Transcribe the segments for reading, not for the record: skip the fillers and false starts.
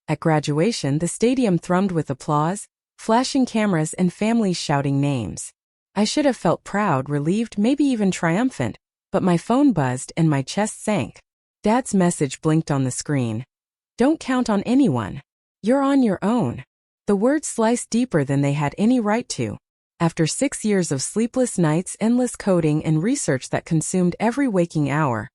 At graduation, the stadium thrummed with applause, flashing cameras and families shouting names. I should have felt proud, relieved, maybe even triumphant, but my phone buzzed and my chest sank. Dad's message blinked on the screen. Don't count on anyone. You're on your own. The words sliced deeper than they had any right to. After 6 years of sleepless nights, endless coding, and research that consumed every waking hour,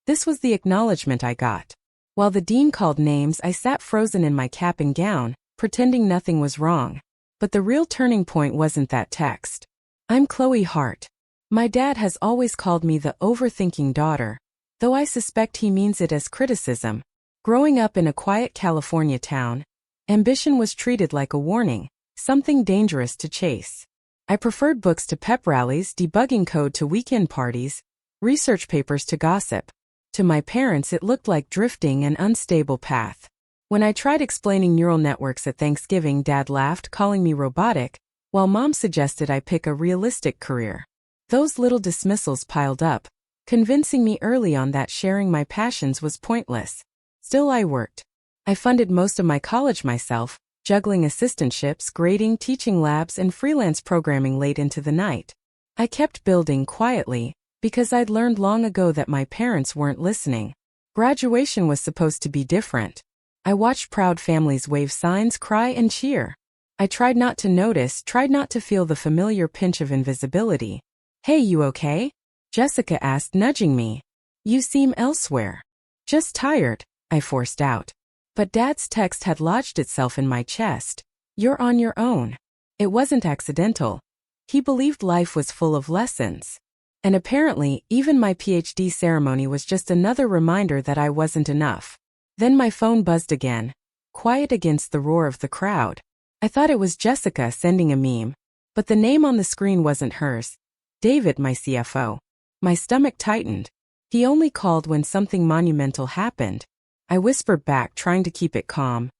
this was the acknowledgement I got. While the dean called names, I sat frozen in my cap and gown, pretending nothing was wrong. But the real turning point wasn't that text. I'm Chloe Hart. My dad has always called me the overthinking daughter, though I suspect he means it as criticism. Growing up in a quiet California town, ambition was treated like a warning, something dangerous to chase. I preferred books to pep rallies, debugging code to weekend parties, research papers to gossip. To my parents, it looked like drifting an unstable path. When I tried explaining neural networks at Thanksgiving, Dad laughed, calling me robotic, while Mom suggested I pick a realistic career. Those little dismissals piled up, convincing me early on that sharing my passions was pointless. Still, I worked. I funded most of my college myself, juggling assistantships, grading, teaching labs, and freelance programming late into the night. I kept building quietly, because I'd learned long ago that my parents weren't listening. Graduation was supposed to be different. I watched proud families wave signs, cry, and cheer. I tried not to notice, tried not to feel the familiar pinch of invisibility. Hey, you okay? Jessica asked, nudging me. You seem elsewhere. Just tired, I forced out. But Dad's text had lodged itself in my chest. You're on your own. It wasn't accidental. He believed life was full of lessons. And apparently, even my PhD ceremony was just another reminder that I wasn't enough. Then my phone buzzed again, quiet against the roar of the crowd. I thought it was Jessica sending a meme, but the name on the screen wasn't hers. David, my CFO. My stomach tightened. He only called when something monumental happened. I whispered back, trying to keep it calm.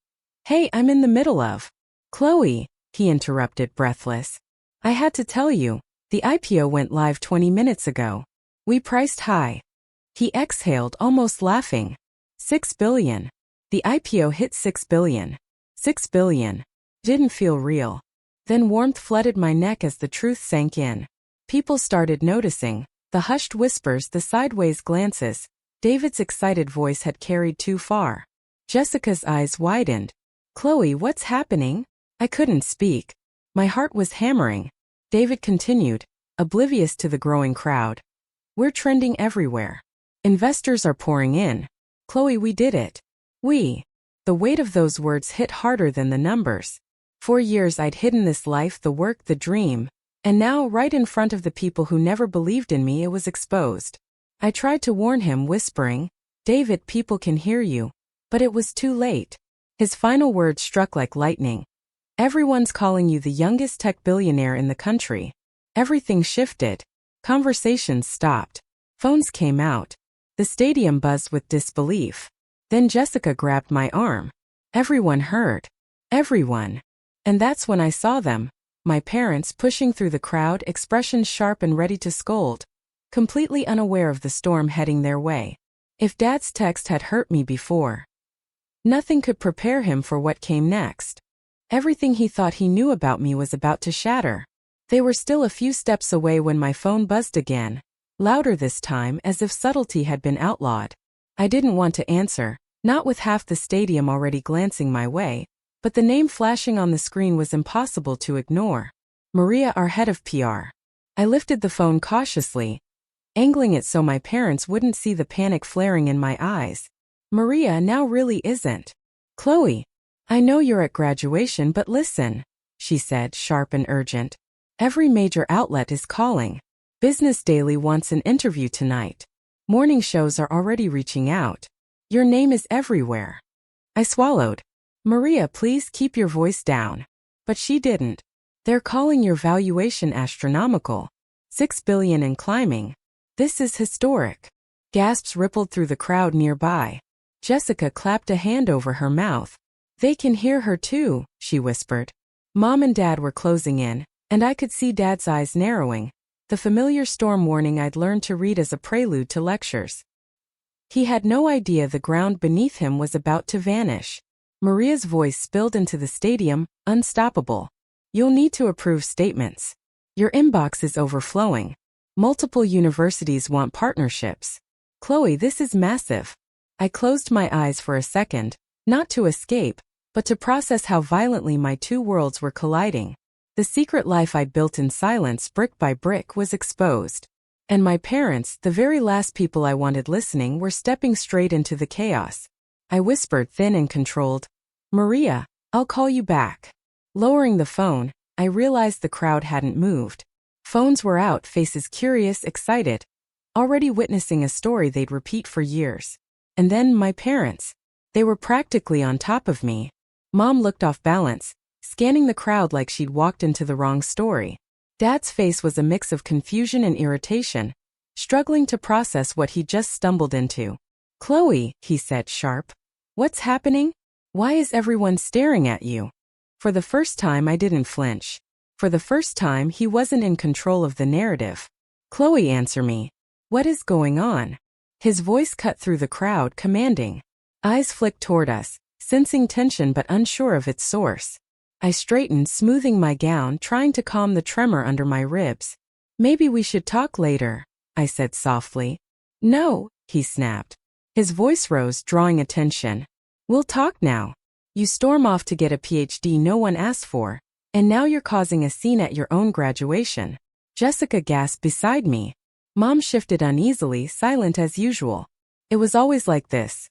Hey, I'm in the middle of. Chloe, he interrupted, breathless. I had to tell you, the IPO went live 20 minutes ago. We priced high. He exhaled, almost laughing. 6 billion. The IPO hit 6 billion. 6 billion. Didn't feel real. Then warmth flooded my neck as the truth sank in. People started noticing. The hushed whispers, the sideways glances. David's excited voice had carried too far. Jessica's eyes widened. Chloe, what's happening? I couldn't speak. My heart was hammering. David continued, oblivious to the growing crowd. We're trending everywhere. Investors are pouring in. Chloe, we did it. We. The weight of those words hit harder than the numbers. 4 years I'd hidden this life, the work, the dream. And now, right in front of the people who never believed in me, it was exposed. I tried to warn him, whispering, David, people can hear you. But it was too late. His final words struck like lightning. Everyone's calling you the youngest tech billionaire in the country. Everything shifted. Conversations stopped. Phones came out. The stadium buzzed with disbelief. Then Jessica grabbed my arm. Everyone heard. Everyone. And that's when I saw them. My parents pushing through the crowd, expressions sharp and ready to scold. Completely unaware of the storm heading their way. If Dad's text had hurt me before, nothing could prepare him for what came next. Everything he thought he knew about me was about to shatter. They were still a few steps away when my phone buzzed again, louder this time, as if subtlety had been outlawed. I didn't want to answer, not with half the stadium already glancing my way, but the name flashing on the screen was impossible to ignore. Maria, our head of PR. I lifted the phone cautiously, angling it so my parents wouldn't see the panic flaring in my eyes. Maria, now really isn't. Chloe, I know you're at graduation, but listen, she said, sharp and urgent. Every major outlet is calling. Business Daily wants an interview tonight. Morning shows are already reaching out. Your name is everywhere. I swallowed. Maria, please keep your voice down. But she didn't. They're calling your valuation astronomical. 6 billion and climbing. This is historic. Gasps rippled through the crowd nearby. Jessica clapped a hand over her mouth. They can hear her too, she whispered. Mom and Dad were closing in, and I could see Dad's eyes narrowing. The familiar storm warning I'd learned to read as a prelude to lectures. He had no idea the ground beneath him was about to vanish. Maria's voice spilled into the stadium, unstoppable. You'll need to approve statements. Your inbox is overflowing. Multiple universities want partnerships. Chloe, this is massive. I closed my eyes for a second, not to escape, but to process how violently my two worlds were colliding. The secret life I'd built in silence brick by brick was exposed. And my parents, the very last people I wanted listening, were stepping straight into the chaos. I whispered thin and controlled, Maria, I'll call you back. Lowering the phone, I realized the crowd hadn't moved. Phones were out, faces curious, excited, already witnessing a story they'd repeat for years. And then my parents. They were practically on top of me. Mom looked off balance, scanning the crowd like she'd walked into the wrong story. Dad's face was a mix of confusion and irritation, struggling to process what he'd just stumbled into. Chloe, he said, sharp. What's happening? Why is everyone staring at you? For the first time, I didn't flinch. For the first time, he wasn't in control of the narrative. Chloe, answer me. What is going on? His voice cut through the crowd, commanding. Eyes flicked toward us, sensing tension but unsure of its source. I straightened, smoothing my gown, trying to calm the tremor under my ribs. Maybe we should talk later, I said softly. No, he snapped. His voice rose, drawing attention. We'll talk now. You storm off to get a PhD no one asked for, and now you're causing a scene at your own graduation. Jessica gasped beside me. Mom shifted uneasily, silent as usual. It was always like this.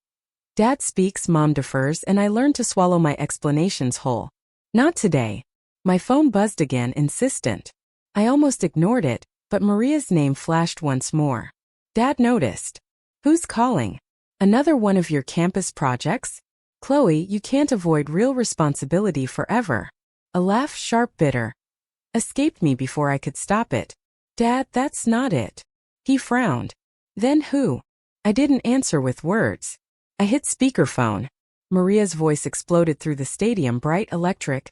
Dad speaks, Mom defers, and I learned to swallow my explanations whole. Not today. My phone buzzed again, insistent. I almost ignored it, but Maria's name flashed once more. Dad noticed. Who's calling? Another one of your campus projects? Chloe, you can't avoid real responsibility forever. A laugh, sharp, bitter, escaped me before I could stop it. Dad, that's not it. He frowned. Then who? I didn't answer with words. I hit speakerphone. Maria's voice exploded through the stadium, bright, electric.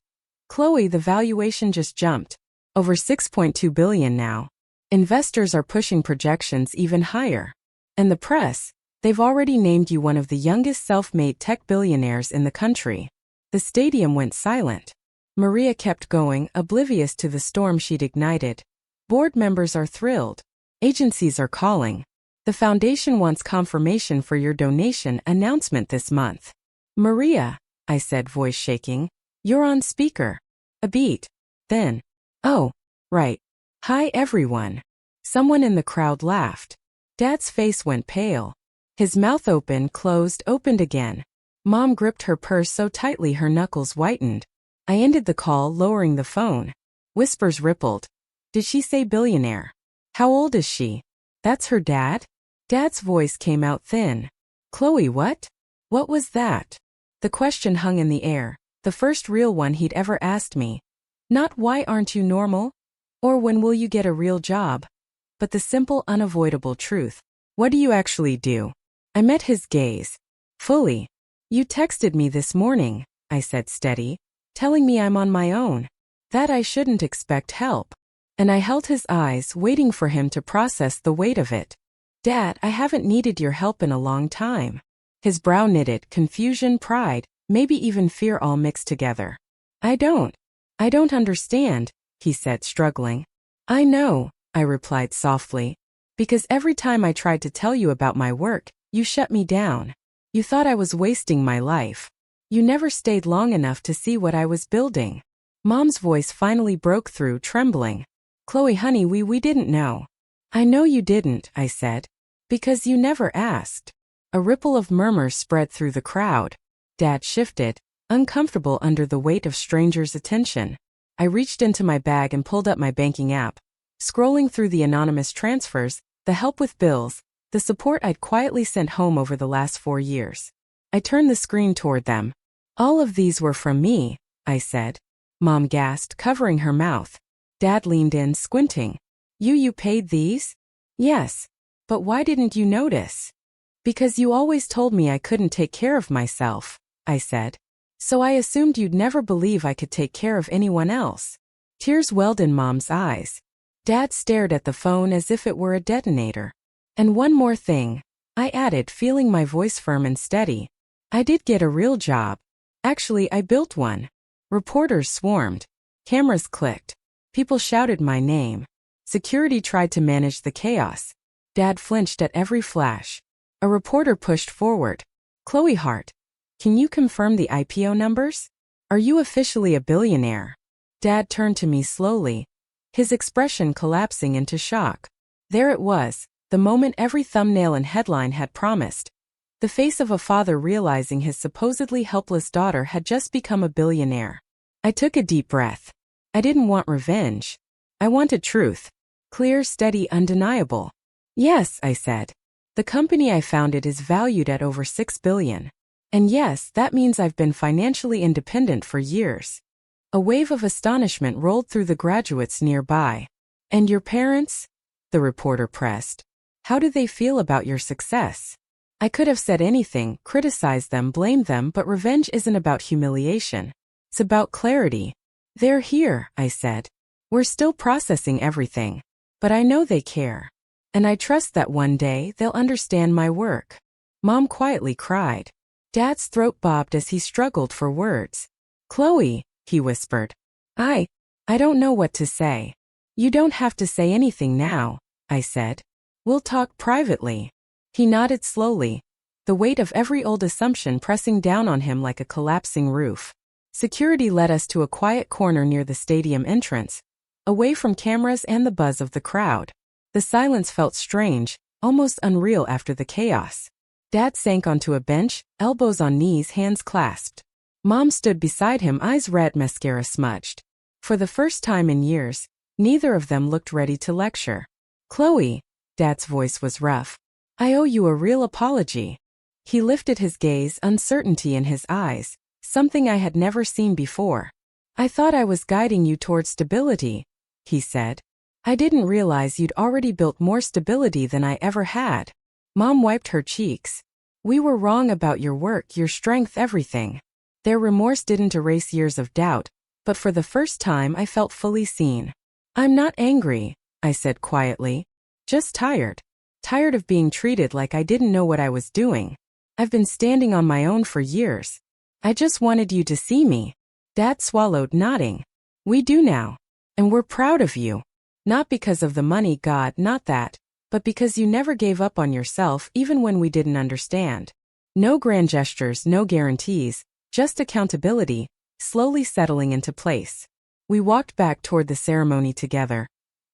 Chloe, the valuation just jumped. Over $6.2 billion now. Investors are pushing projections even higher. And the press, they've already named you one of the youngest self-made tech billionaires in the country. The stadium went silent. Maria kept going, oblivious to the storm she'd ignited. Board members are thrilled. Agencies are calling. The foundation wants confirmation for your donation announcement this month. Maria, I said, voice shaking, you're on speaker. A beat. Then, oh, right. Hi everyone. Someone in the crowd laughed. Dad's face went pale. His mouth opened, closed, opened again. Mom gripped her purse so tightly her knuckles whitened. I ended the call, lowering the phone. Whispers rippled. Did she say billionaire? How old is she? That's her dad? Dad's voice came out thin. Chloe, what? What was that? The question hung in the air, the first real one he'd ever asked me. Not why aren't you normal? Or when will you get a real job? But the simple, unavoidable truth. What do you actually do? I met his gaze. Fully. You texted me this morning, I said steady, telling me I'm on my own. That I shouldn't expect help. And I held his eyes, waiting for him to process the weight of it. Dad, I haven't needed your help in a long time. His brow knitted, confusion, pride, maybe even fear all mixed together. I don't understand, he said, struggling. I know, I replied softly. Because every time I tried to tell you about my work, you shut me down. You thought I was wasting my life. You never stayed long enough to see what I was building. Mom's voice finally broke through, trembling. Chloe, honey, we didn't know. I know you didn't, I said. Because you never asked. A ripple of murmurs spread through the crowd. Dad shifted, uncomfortable under the weight of strangers' attention. I reached into my bag and pulled up my banking app. Scrolling through the anonymous transfers, the help with bills, the support I'd quietly sent home over the last 4 years. I turned the screen toward them. All of these were from me, I said. Mom gasped, covering her mouth. Dad leaned in, squinting. You paid these? Yes. But why didn't you notice? Because you always told me I couldn't take care of myself, I said. So I assumed you'd never believe I could take care of anyone else. Tears welled in Mom's eyes. Dad stared at the phone as if it were a detonator. And one more thing, I added, feeling my voice firm and steady. I did get a real job. Actually, I built one. Reporters swarmed. Cameras clicked. People shouted my name. Security tried to manage the chaos. Dad flinched at every flash. A reporter pushed forward. Chloe Hart, can you confirm the IPO numbers? Are you officially a billionaire? Dad turned to me slowly, his expression collapsing into shock. There it was, the moment every thumbnail and headline had promised. The face of a father realizing his supposedly helpless daughter had just become a billionaire. I took a deep breath. I didn't want revenge. I wanted truth. Clear, steady, undeniable. Yes, I said. The company I founded is valued at over $6 billion. And yes, that means I've been financially independent for years. A wave of astonishment rolled through the graduates nearby. And your parents? The reporter pressed. How do they feel about your success? I could have said anything, criticized them, blamed them, but revenge isn't about humiliation. It's about clarity. They're here, I said. We're still processing everything. But I know they care. And I trust that one day they'll understand my work. Mom quietly cried. Dad's throat bobbed as he struggled for words. Chloe, he whispered. I don't know what to say. You don't have to say anything now, I said. We'll talk privately. He nodded slowly, the weight of every old assumption pressing down on him like a collapsing roof. Security led us to a quiet corner near the stadium entrance, away from cameras and the buzz of the crowd. The silence felt strange, almost unreal after the chaos. Dad sank onto a bench, elbows on knees, hands clasped. Mom stood beside him, eyes red, mascara smudged. For the first time in years, neither of them looked ready to lecture. Chloe, Dad's voice was rough. I owe you a real apology. He lifted his gaze, uncertainty in his eyes, something I had never seen before. I thought I was guiding you toward stability, he said. I didn't realize you'd already built more stability than I ever had. Mom wiped her cheeks. We were wrong about your work, your strength, everything. Their remorse didn't erase years of doubt, but for the first time I felt fully seen. I'm not angry, I said quietly. Just tired. Tired of being treated like I didn't know what I was doing. I've been standing on my own for years. I just wanted you to see me. Dad swallowed, nodding. We do now. And we're proud of you. Not because of the money, God, not that, but because you never gave up on yourself even when we didn't understand. No grand gestures, no guarantees, just accountability, slowly settling into place. We walked back toward the ceremony together.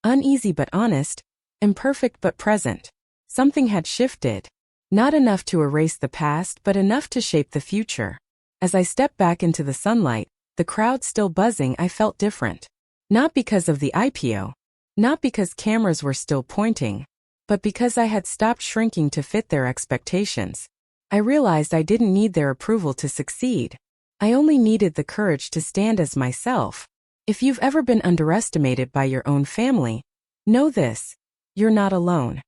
Uneasy but honest, imperfect but present. Something had shifted. Not enough to erase the past, but enough to shape the future. As I stepped back into the sunlight, the crowd still buzzing, I felt different. Not because of the IPO. Not because cameras were still pointing. But because I had stopped shrinking to fit their expectations. I realized I didn't need their approval to succeed. I only needed the courage to stand as myself. If you've ever been underestimated by your own family, know this: you're not alone.